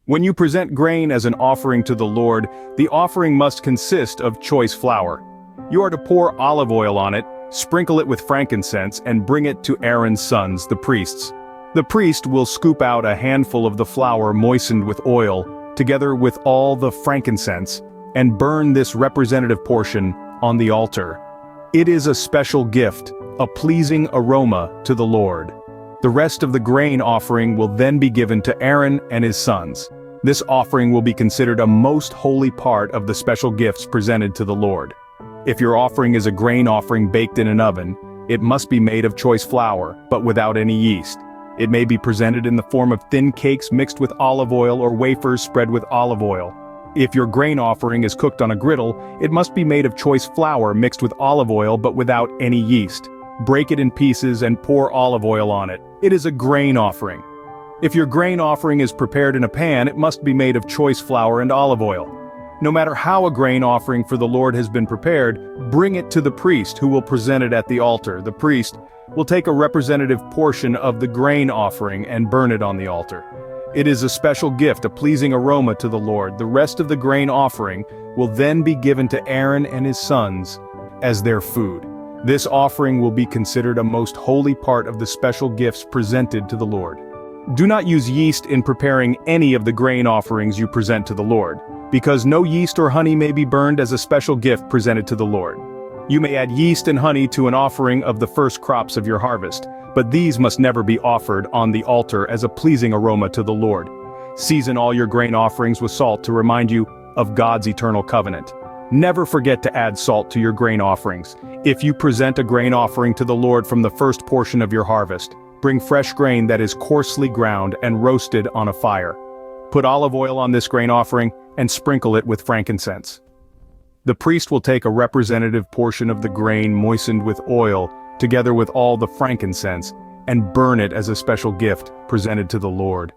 When you present grain as an offering to the Lord, the offering must consist of choice flour. You are to pour olive oil on it, sprinkle it with frankincense, and bring it to Aaron's sons, the priests. The priest will scoop out a handful of the flour moistened with oil, together with all the frankincense, and burn this representative portion on the altar. It is a special gift, a pleasing aroma to the Lord. The rest of the grain offering will then be given to Aaron and his sons. This offering will be considered a most holy part of the special gifts presented to the Lord. If your offering is a grain offering baked in an oven, it must be made of choice flour, but without any yeast. It may be presented in the form of thin cakes mixed with olive oil or wafers spread with olive oil. If your grain offering is cooked on a griddle, it must be made of choice flour mixed with olive oil but without any yeast. Break it in pieces and pour olive oil on it. It is a grain offering. If your grain offering is prepared in a pan, it must be made of choice flour and olive oil. No matter how a grain offering for the Lord has been prepared, bring it to the priest who will present it at the altar. The priest will take a representative portion of the grain offering and burn it on the altar. It is a special gift, a pleasing aroma to the Lord. The rest of the grain offering will then be given to Aaron and his sons as their food. This offering will be considered a most holy part of the special gifts presented to the Lord. Do not use yeast in preparing any of the grain offerings you present to the Lord, because no yeast or honey may be burned as a special gift presented to the Lord. You may add yeast and honey to an offering of the first crops of your harvest, but these must never be offered on the altar as a pleasing aroma to the Lord. Season all your grain offerings with salt to remind you of God's eternal covenant. Never forget to add salt to your grain offerings. If you present a grain offering to the Lord from the first portion of your harvest, bring fresh grain that is coarsely ground and roasted on a fire. Put olive oil on this grain offering and sprinkle it with frankincense. The priest will take a representative portion of the grain moistened with oil, together with all the frankincense, and burn it as a special gift presented to the Lord.